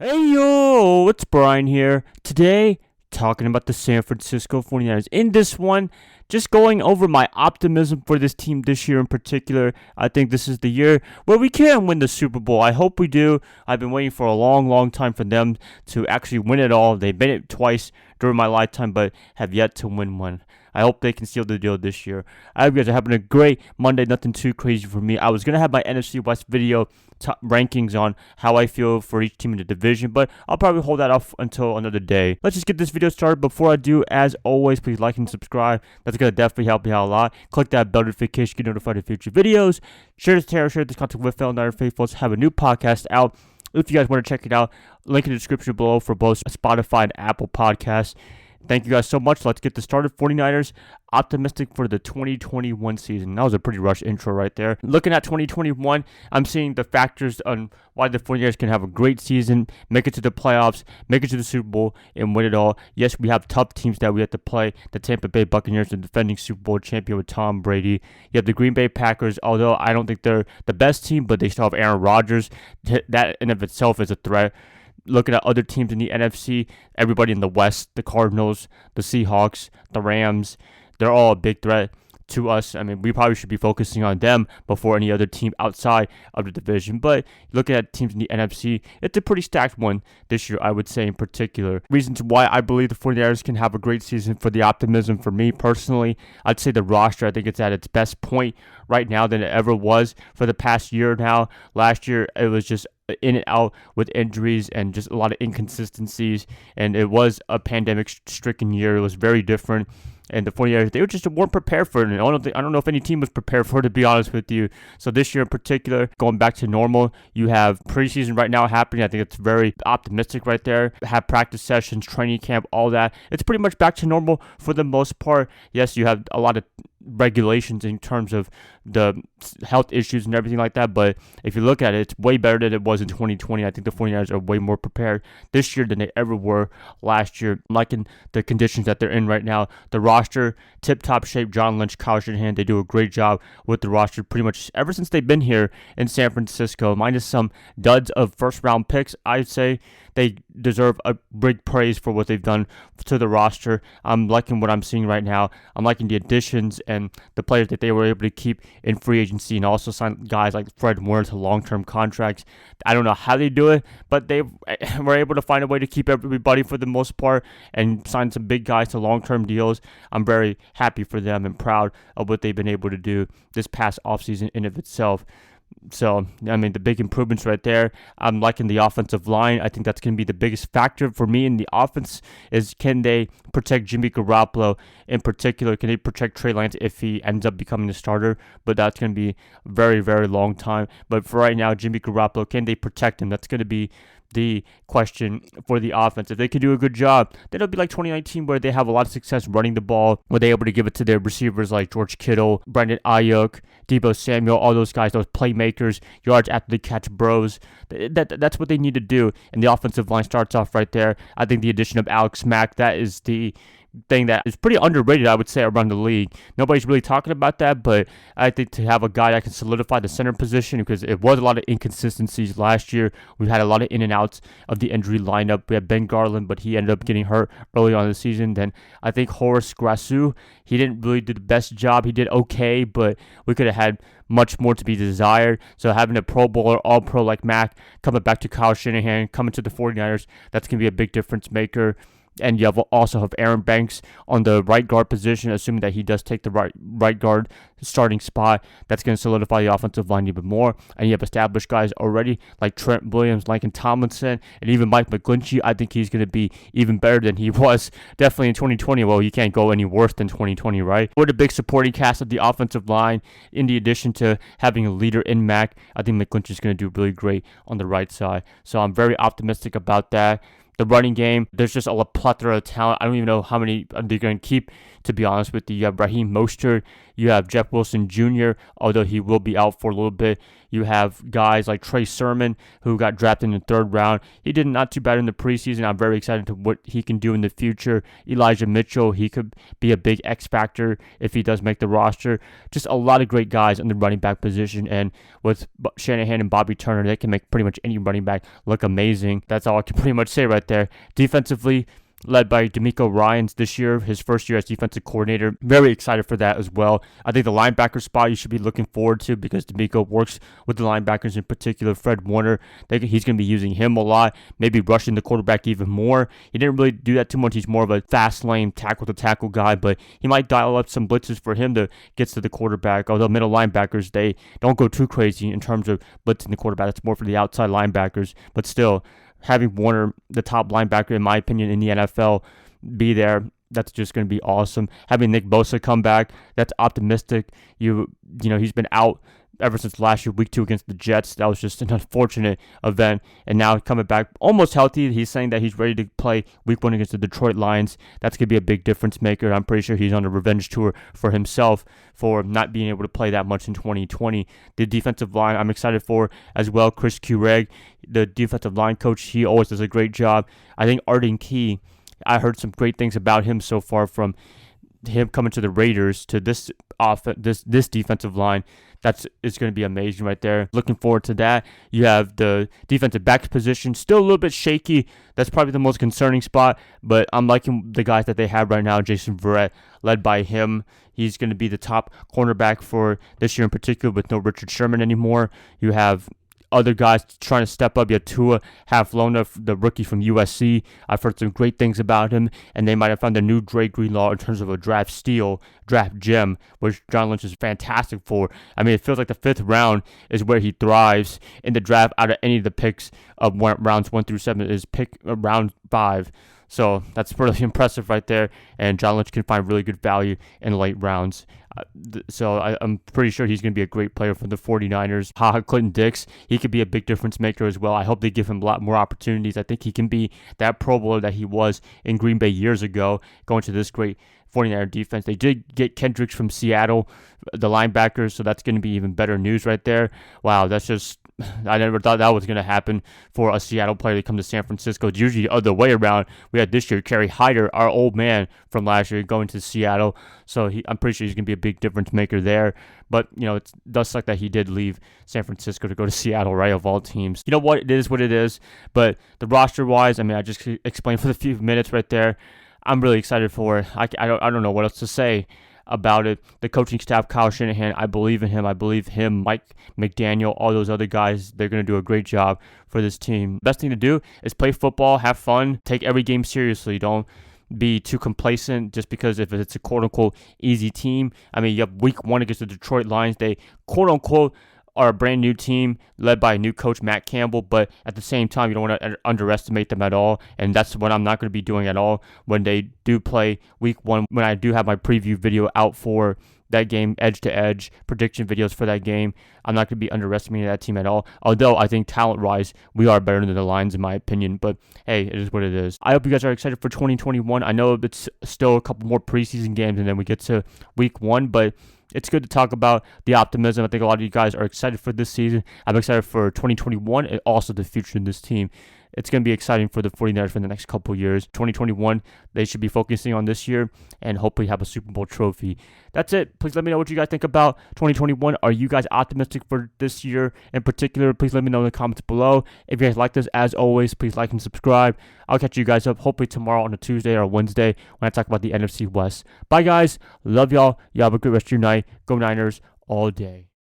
Hey yo, it's Brian here. Today, talking about the San Francisco 49ers. In this one, just going over my optimism for this team this year in particular. I think this is the year where we can win the Super Bowl. I hope we do. I've been waiting for a long, long time for them to actually win it all. They've been it twice during my lifetime, but have yet to win one. I hope they can seal the deal this year. I hope you guys are having a great Monday. Nothing too crazy for me. I was going to have my NFC West video top rankings on how I feel for each team in the division, but I'll probably hold that off until another day. Let's just get this video started. Before I do, as always, please like and subscribe. That's going to definitely help me out a lot. Click that bell notification, get notified of future videos. Share this content with fellow Niner faithfuls. Have a new podcast out. If you guys want to check it out, link in the description below for both Spotify and Apple Podcasts. Thank you guys so much. Let's get this started. 49ers optimistic for the 2021 season. That was a pretty rushed intro right there. Looking at 2021, I'm seeing the factors on why the 49ers can have a great season, make it to the playoffs, make it to the Super Bowl, and win it all. Yes, we have tough teams that we have to play. The Tampa Bay Buccaneers, the defending Super Bowl champion with Tom Brady. You have the Green Bay Packers, although I don't think they're the best team, but they still have Aaron Rodgers. That in of itself is a threat. Looking at other teams in the NFC, everybody in the West, the Cardinals, the Seahawks, the Rams, they're all a big threat to us. I mean, we probably should be focusing on them before any other team outside of the division. But looking at teams in the NFC, it's a pretty stacked one this year, I would say in particular. Reasons why I believe the 49ers can have a great season for the optimism for me personally, I'd say the roster, I think it's at its best point right now than it ever was for the past year now. Last year, it was just in and out with injuries and just a lot of inconsistencies, and it was a pandemic-stricken year. It was very different, and the 49ers, they just weren't prepared for it, and I don't know if any team was prepared for it, to be honest with you. So this year in particular, going back to normal, you have preseason right now happening. I think it's very optimistic right there. Have practice sessions, training camp, all that. It's pretty much back to normal for the most part. Yes, you have a lot of regulations in terms of the health issues and everything like that, but if you look at it, it's way better than it was in 2020. I think the 49ers are way more prepared this year than they ever were last year. I'm liking the conditions that they're in right now. The roster, tip-top shape. John Lynch, Kyle Shanahan, they do a great job with the roster pretty much ever since they've been here in San Francisco, minus some duds of first-round picks. I'd say they deserve a big praise for what they've done to the roster. I'm liking what I'm seeing right now. I'm liking the additions and the players that they were able to keep in free agency, and also sign guys like Fred Warner to long-term contracts. I don't know how they do it, but they were able to find a way to keep everybody for the most part and sign some big guys to long-term deals. I'm very happy for them and proud of what they've been able to do this past offseason in of itself. So, I mean, the big improvements right there. I'm liking the offensive line. I think that's going to be the biggest factor for me in the offense is, can they protect Jimmy Garoppolo in particular? Can they protect Trey Lance if he ends up becoming the starter? But that's going to be a very, very long time. But for right now, Jimmy Garoppolo, can they protect him? That's going to be the question for the offense. If they can do a good job, then it'll be like 2019 where they have a lot of success running the ball, where they're able to give it to their receivers like George Kittle, Brandon Ayuk, Deebo Samuel, all those guys, those playmakers, yards after the catch bros. That's what they need to do, and the offensive line starts off right there. I think the addition of Alex Mack, that is the thing that is pretty underrated, I would say, around the league. Nobody's really talking about that, but I think to have a guy that can solidify the center position, because it was a lot of inconsistencies last year. We've had a lot of in and outs of the injury lineup. We had Ben Garland, but he ended up getting hurt early on in the season. Then I think Horace Grasu, he didn't really do the best job. He did okay, but we could have had much more to be desired. So having a Pro Bowler, All-Pro like Mack coming back to Kyle Shanahan, coming to the 49ers, that's going to be a big difference maker. And you also have Aaron Banks on the right guard position, assuming that he does take the right guard starting spot. That's going to solidify the offensive line even more. And you have established guys already like Trent Williams, Laken Tomlinson, and even Mike McGlinchey. I think he's going to be even better than he was definitely in 2020. Well, you can't go any worse than 2020, right? We're the big supporting cast of the offensive line. In the addition to having a leader in Mac, I think McGlinchey is going to do really great on the right side. So I'm very optimistic about that. The running game, there's just a plethora of talent. I don't even know how many they're going to keep, to be honest with you. You have Raheem Mostert. You have Jeff Wilson Jr., although he will be out for a little bit. You have guys like Trey Sermon, who got drafted in the 3rd round. He did not too bad in the preseason. I'm very excited to what he can do in the future. Elijah Mitchell, he could be a big X factor if he does make the roster. Just a lot of great guys in the running back position, and with Shanahan and Bobby Turner, they can make pretty much any running back look amazing. That's all I can pretty much say right there. Defensively, led by D'Amico Ryans this year, his first year as defensive coordinator. Very excited for that as well. I think the linebacker spot you should be looking forward to, because D'Amico works with the linebackers, in particular Fred Warner. He's going to be using him a lot, maybe rushing the quarterback even more. He didn't really do that too much. He's more of a fast lane tackle-to-tackle guy, but he might dial up some blitzes for him to get to the quarterback, although middle linebackers, they don't go too crazy in terms of blitzing the quarterback. That's more for the outside linebackers, but still, having Warner, the top linebacker, in my opinion, in the NFL, be there, that's just going to be awesome. Having Nick Bosa come back, that's optimistic. You know, he's been out ever since last year, week 2 against the Jets. That was just an unfortunate event. And now coming back almost healthy. He's saying that he's ready to play week 1 against the Detroit Lions. That's going to be a big difference maker. I'm pretty sure he's on a revenge tour for himself for not being able to play that much in 2020. The defensive line, I'm excited for as well. Chris Kureg, the defensive line coach, he always does a great job. I think Arden Key, I heard some great things about him so far, from him coming to the Raiders to this defensive line. It's going to be amazing right there. Looking forward to that. You have the defensive back position, still a little bit shaky. That's probably the most concerning spot, but I'm liking the guys that they have right now. Jason Verrett, led by him. He's going to be the top cornerback for this year in particular, with no Richard Sherman anymore. You have other guys trying to step up. You have Tua Haflona, the rookie from USC. I've heard some great things about him, and they might have found a new Dre Greenlaw in terms of a draft steal, draft gem, which John Lynch is fantastic for. I mean, it feels like the 5th round is where he thrives in the draft. Out of any of the picks of rounds 1 through 7 is pick round 5. So that's really impressive right there, and John Lynch can find really good value in late rounds. So I'm pretty sure he's going to be a great player for the 49ers. Clinton Dix, he could be a big difference maker as well. I hope they give him a lot more opportunities. I think he can be that Pro Bowler that he was in Green Bay years ago, going to this great 49er defense. They did get Kendricks from Seattle, the linebackers, so that's going to be even better news right there. Wow, that's just... I never thought that was going to happen for a Seattle player to come to San Francisco. It's usually the other way around. We had this year Kerry Hyder, our old man from last year, going to Seattle. So I'm pretty sure he's going to be a big difference maker there. But, you know, it does suck that he did leave San Francisco to go to Seattle, right, of all teams. You know what? It is what it is. But the roster-wise, I mean, I just explained for the few minutes right there. I'm really excited for it. I don't know what else to say about it. The coaching staff, Kyle Shanahan, I believe in him. I believe him, Mike McDaniel, all those other guys, they're going to do a great job for this team. Best thing to do is play football, have fun, take every game seriously. Don't be too complacent just because if it's a quote-unquote easy team. I mean, you have week 1 against the Detroit Lions. They quote-unquote are a brand new team led by a new coach, Matt Campbell, but at the same time, you don't want to underestimate them at all, and that's what I'm not going to be doing at all when they do play week 1, when I do have my preview video out for that game, edge-to-edge prediction videos for that game. I'm not going to be underestimating that team at all, although I think talent-wise, we are better than the Lions in my opinion, but hey, it is what it is. I hope you guys are excited for 2021. I know it's still a couple more preseason games, and then we get to week 1, but it's good to talk about the optimism. I think a lot of you guys are excited for this season. I'm excited for 2021 and also the future in this team. It's going to be exciting for the 49ers for the next couple years. 2021, they should be focusing on this year and hopefully have a Super Bowl trophy. That's it. Please let me know what you guys think about 2021. Are you guys optimistic for this year in particular? Please let me know in the comments below. If you guys like this, as always, please like and subscribe. I'll catch you guys up hopefully tomorrow on a Tuesday or a Wednesday when I talk about the NFC West. Bye, guys. Love y'all. Y'all have a great rest of your night. Go Niners all day.